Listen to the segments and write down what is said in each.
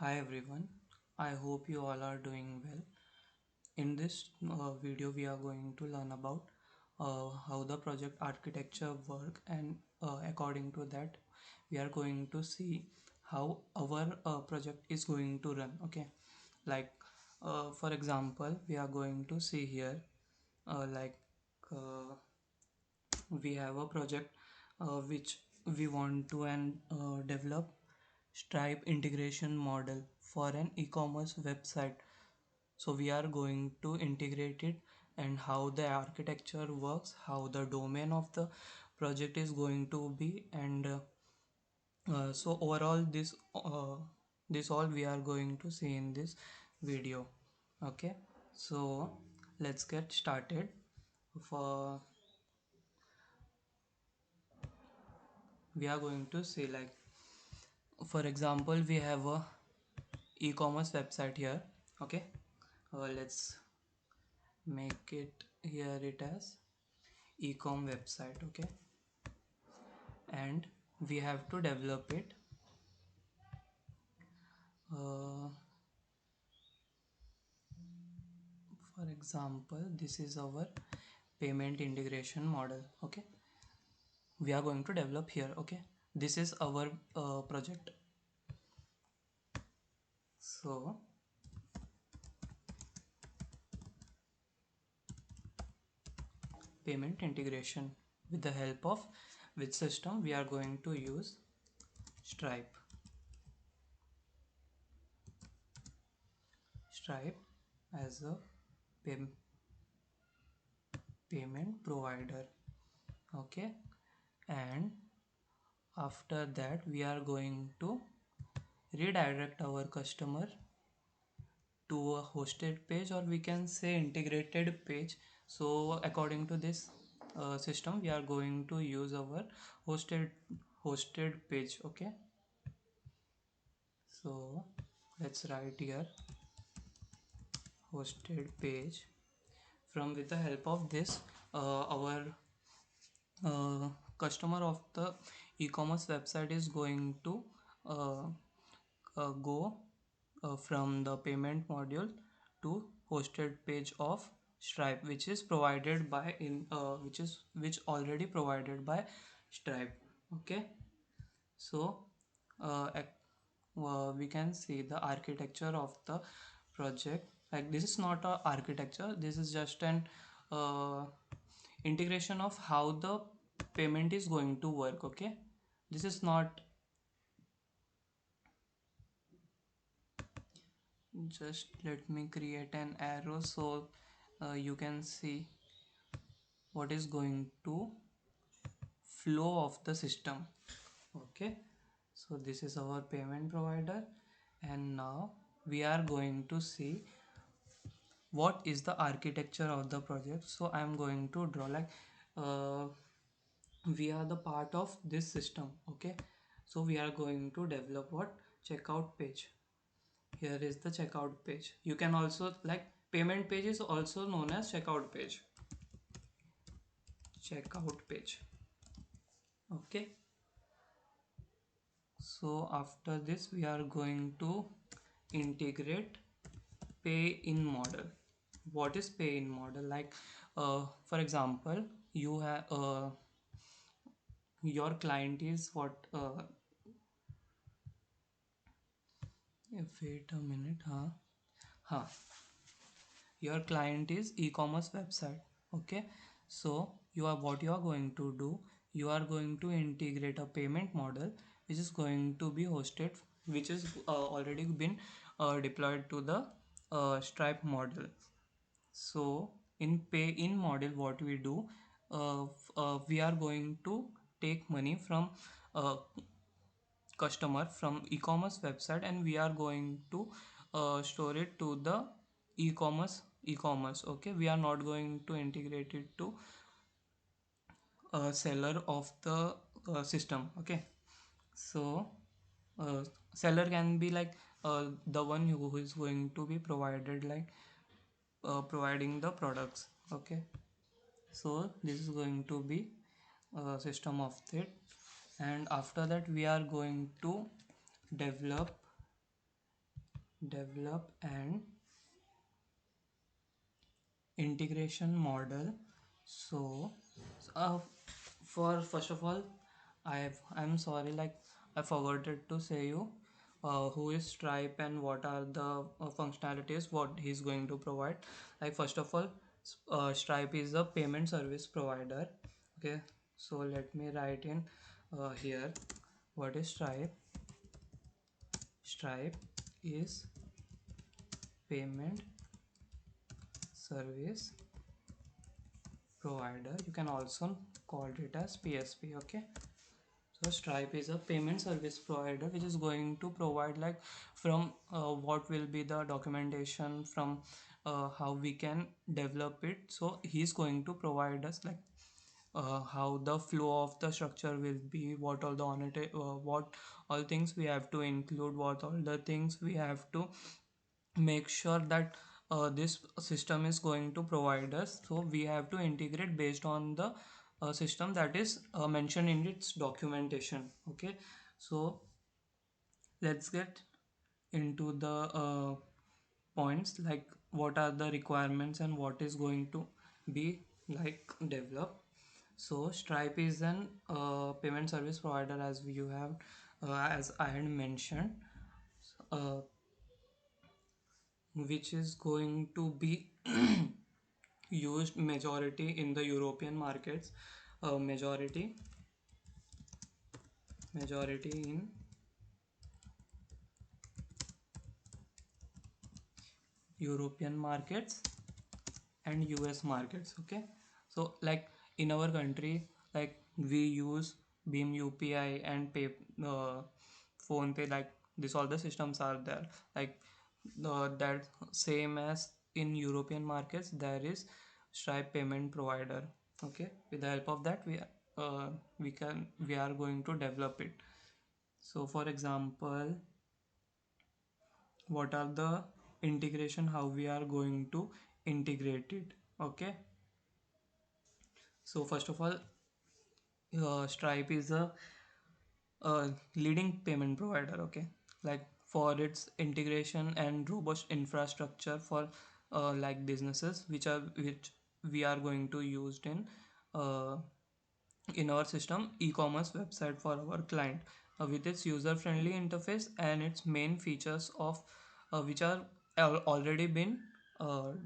Hi everyone, I hope you all are doing well. In this video, we are going to learn about how the project architecture work, and according to that, we are going to see how our project is going to run. Okay, like for example, we are going to see here like uh, we have a project which we want to develop Stripe integration model for an e-commerce website. So we are going to integrate it and how the architecture works, how the domain of the project is going to be, and so overall this all we are going to see in this video. Okay, so let's get started. For we are going to see, like, for example, we have a e-commerce website here. Okay, let's make it here it as e-com website. Okay, and we have to develop it. uh, for example, this is our payment integration model. Okay, we are going to develop here. Okay, this is our project. So payment integration, with the help of which system we are going to use? Stripe as a pay payment provider. Okay, and after that we are going to redirect our customer to a hosted page, or we can say integrated page. So according to this system, we are going to use our hosted page. Okay, so let's write here hosted page. From with the help of this, our customer of the e-commerce website is going to uh, go from the payment module to hosted page of Stripe, which is provided by which already provided by Stripe. Okay, so uh, we can see the architecture of the project. Like, this is not a architecture, this is just an uh, integration of how the payment is going to work. Okay, this is not, just let me create an arrow so you can see what is going to flow of the system. Okay, so this is our payment provider, and now we are going to see what is the architecture of the project. So I am going to draw, like, uh, we are the part of this system. Okay, so we are going to develop what? Checkout page. Here is the checkout page. You can also, like, payment page is also known as checkout page. Checkout page. Okay, so after this we are going to integrate pay in model. What is pay in model? Like, for example, you have your client is what wait a minute. Huh. Your client is e-commerce website. Okay, so what you are going to do, you are going to integrate a payment model which is going to be hosted, which is already been deployed to the Stripe model. So in pay in model, what we do, we are going to take money from uh, customer from e-commerce website, and we are going to store it to the e-commerce. Okay, we are not going to integrate it to seller of the system. Okay, so seller can be like the one who is going to be provided, like providing the products. Okay, so this is going to be system of it, and after that we are going to develop develop an integration model. So uh, for first of all, I'm sorry, like I forgot it to say you who is Stripe and what are the functionalities what he's going to provide. Like first of all, Stripe is a payment service provider. Okay, so let me write in here what is Stripe. Stripe is payment service provider. You can also call it as PSP. Okay, so Stripe is a payment service provider which is going to provide like from what will be the documentation from how we can develop it. So he's going to provide us like how the flow of the structure will be, what all the what all things we have to include, what all the things we have to make sure that this system is going to provide us. So we have to integrate based on the system that is mentioned in its documentation. Okay, so let's get into the points like what are the requirements and what is going to be like developed. So Stripe is an payment service provider as you have as I had mentioned, uh, which is going to be used majority in the European markets, majority in European markets and US markets. Okay, so like in our country, like we use Beam UPI and pay phone pay, like this all the systems are there. Like that same as in European markets there is Stripe payment provider. Okay, with the help of that we are going to develop it. So for example, what are the integration, how we are going to integrate it. Okay, so first of all, Stripe is a leading payment provider. Okay, like for its integration and robust infrastructure for like businesses which we are going to use uh, in our system e-commerce website for our client with its user-friendly interface and its main features of which are already been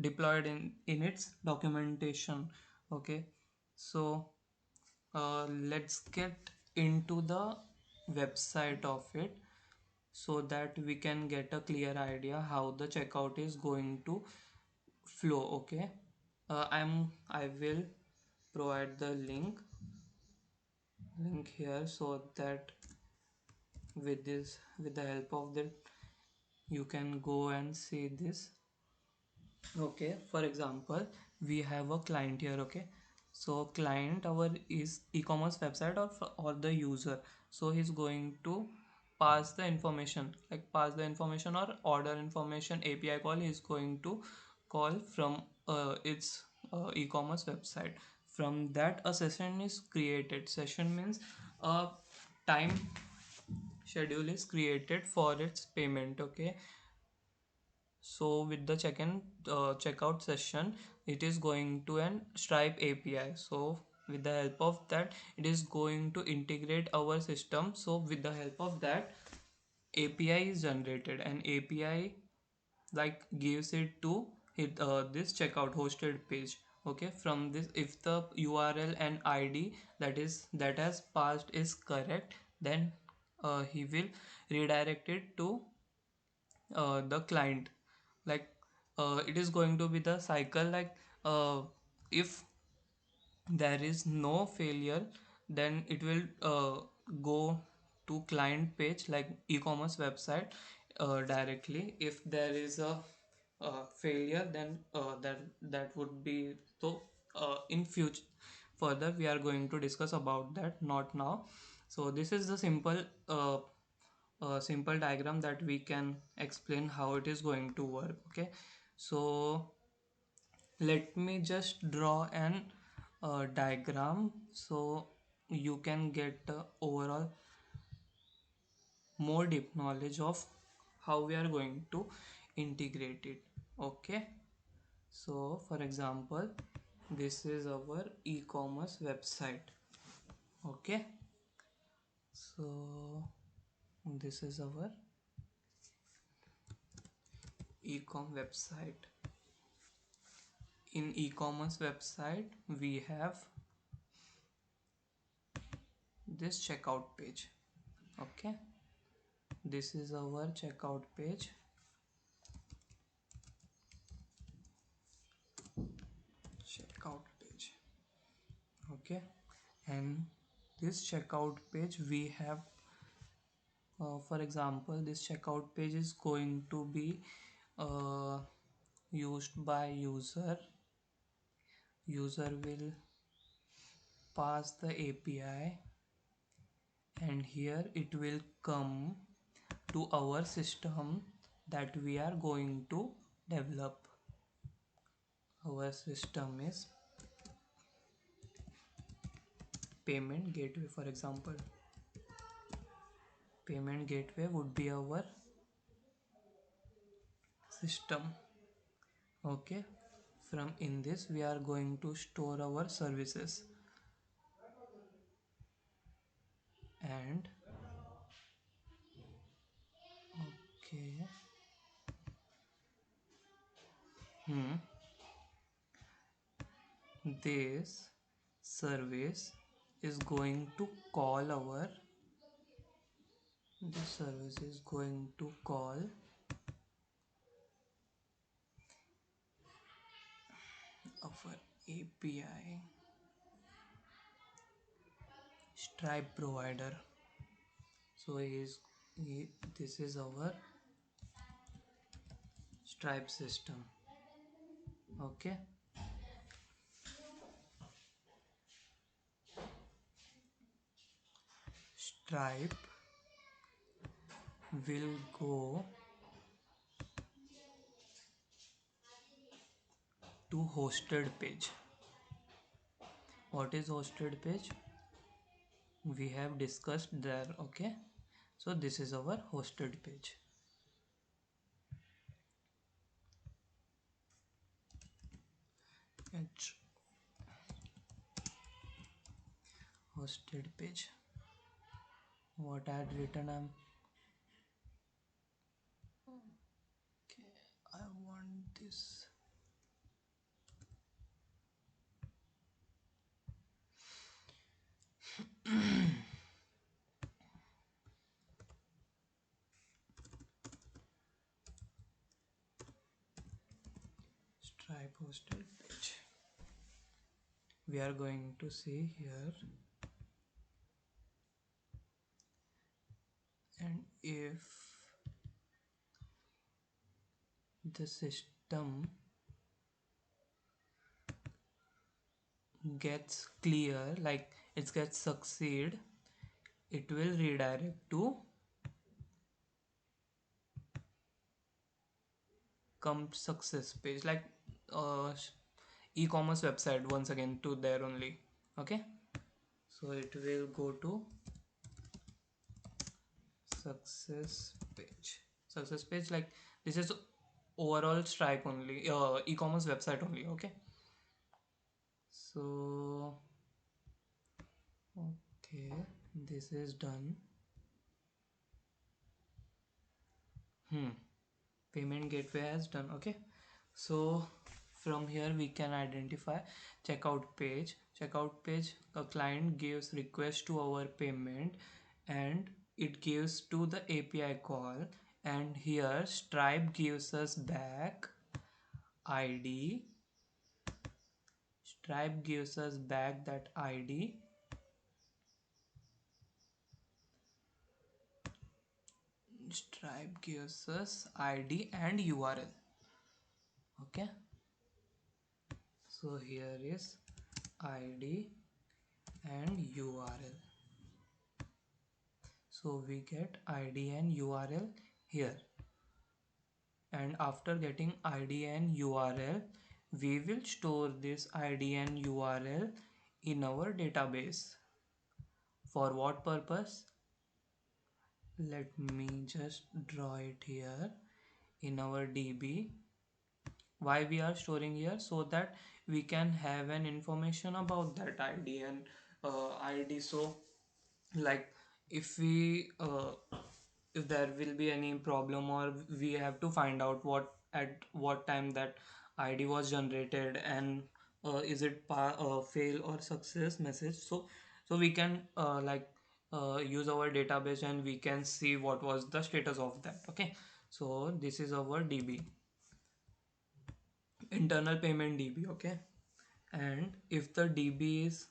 deployed in its documentation. Okay, so let's get into the website of it so that we can get a clear idea how the checkout is going to flow. Okay, I will provide the link here so that with the help of that you can go and see this. Okay, for example, we have a client here. Okay, so client our is e-commerce website or the user. So he's going to pass the information, like pass the information or order information API call is going to call from its e-commerce website. From that a session is created. Session means a time schedule is created for its payment. Okay, so with the check-in checkout session it is going to an Stripe API. So with the help of that it is going to integrate our system. So with the help of that API is generated and API like gives it to this checkout hosted page. Okay, from this if the URL and ID that has passed is correct, then he will redirect it to the client. Like it is going to be the cycle, like if there is no failure then it will go to client page like e-commerce website directly. If there is a failure then that would be so in future further we are going to discuss about that, not now. So this is the simple diagram that we can explain how it is going to work. Okay, so let me just draw an diagram so you can get overall more deep knowledge of how we are going to integrate it. Okay, so for example, this is our e-commerce website. Okay, so this is our e-com website. In e-commerce website we have this checkout page. Okay, this is our checkout page. Checkout page. Okay, and this checkout page we have, for example, this checkout page is going to be uh, used by user will pass the API, and here it will come to our system that we are going to develop. Our system is payment gateway. For example, payment gateway would be our system. Okay, from in this we are going to store our services, and okay, hmm, this service is going to call our this service is going to call our API Stripe provider. So this is our Stripe system. Okay, Stripe will go to hosted page. What is hosted page? We have discussed there. Okay, so this is our hosted page. H hosted page. What I had written, okay, I want this. Stripe hosted page. We are going to see here, and if the system gets clear, like it gets succeed, it will redirect to come success page, like uh, e-commerce website once again to there only. Okay, so it will go to success page, like this is overall Stripe only, e-commerce website only. Okay, so okay, this is done. Payment gateway has done. Okay, so from here we can identify checkout page. A client gives request to our payment, and it gives to the API call, and here Stripe gives us back ID. Stripe gives us back that ID. Stripe gives us ID and URL. Okay, so here is ID and URL. So we get ID and URL here, and after getting ID and URL, we will store this ID and URL in our database. For what purpose? let me just draw it here in our DB. Why we are storing here? So that we can have an information about that ID and ID. So like if we if there will be any problem, or we have to find out what at what time that ID was generated, and is it fail or success message. So we can use our database and we can see what was the status of that. Okay, so this is our DB, internal payment DB. Okay, and if the DB is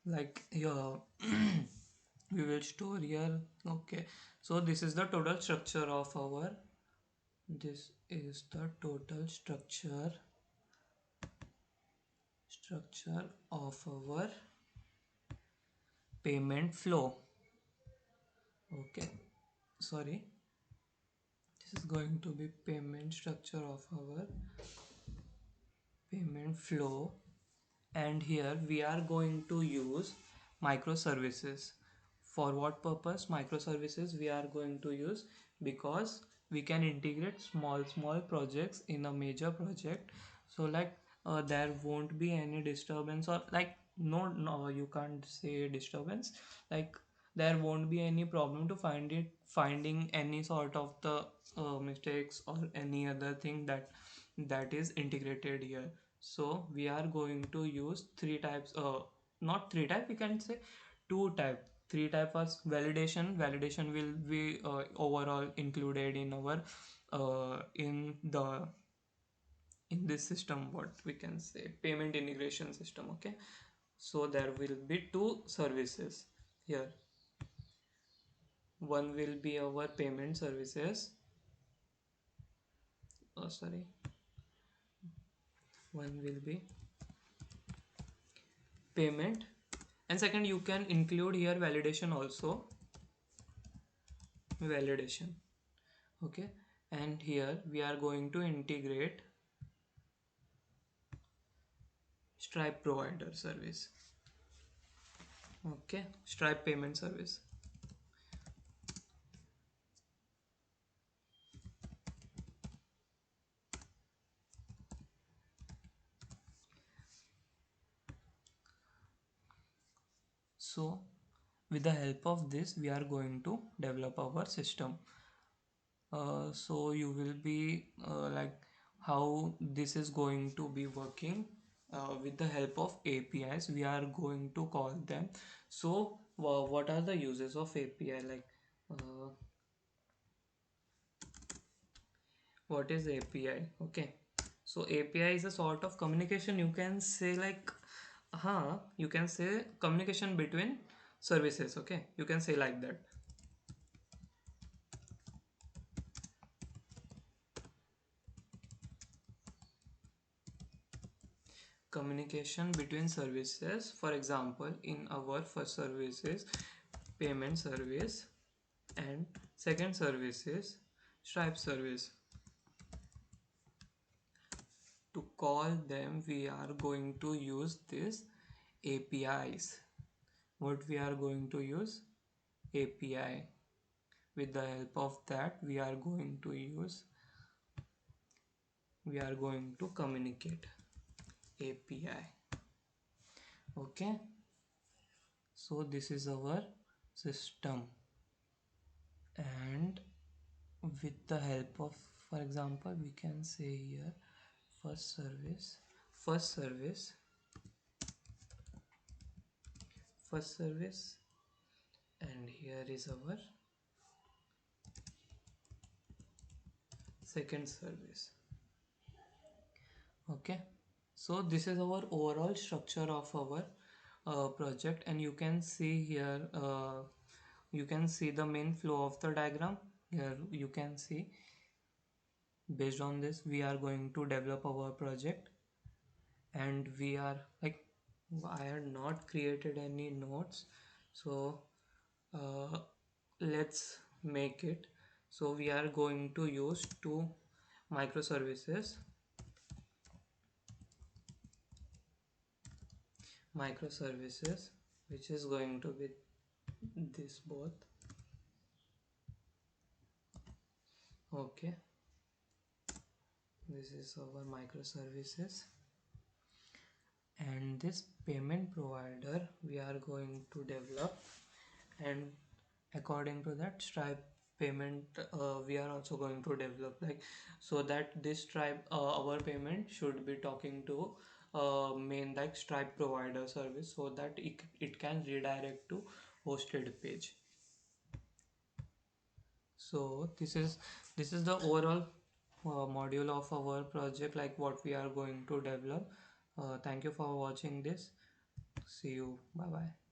like here we will store here. Okay, so this is the total structure of our, this is the total structure of our payment flow. Okay, sorry, this is going to be payment structure of our payment flow. And here we are going to use microservices. For what purpose microservices we are going to use? Because we can integrate small projects in a major project. So like there won't be any disturbance, or like no, you can't say disturbance, like there won't be any problem to finding any sort of the mistakes or any other thing that is integrated here. So we are going to use three types, not three type, we can say two type. Three type was validation will be overall included in our in this system, what we can say, payment integration system. Okay, so there will be two services here. One will be our payment services, sorry, one will be payment, and second you can include here validation also, validation. Okay, and here we are going to integrate Stripe provider service. Okay, Stripe payment service. So with the help of this we are going to develop our system. So you will be like how this is going to be working. With the help of APIs we are going to call them. So what are the uses of API? Like uh, what is API? Okay, so API is a sort of communication, you can say, like you can say communication between services. Okay, you can say like that. Communication between services. For example, in our first service is payment service, and second service is Stripe service. To call them we are going to use this APIs. What we are going to use? API. With the help of that we are going to use, we are going to communicate API. Okay, so this is our system. And with the help of, for example, we can say here first service, first service, first service, and here is our second service. Okay, so this is our overall structure of our project, and you can see here you can see the main flow of the diagram. Here you can see, based on this we are going to develop our project. And we are like, I had not created any notes, so uh, let's make it. So we are going to use two microservices, which is going to be this both. Okay, this is our microservices, and this payment provider we are going to develop, and according to that Stripe payment we are also going to develop, like, so that this Stripe our payment should be talking to main like Stripe provider service, so that it can redirect to hosted page. So this is the overall module of our project, like what we are going to develop. Thank you for watching this. See you. Bye bye.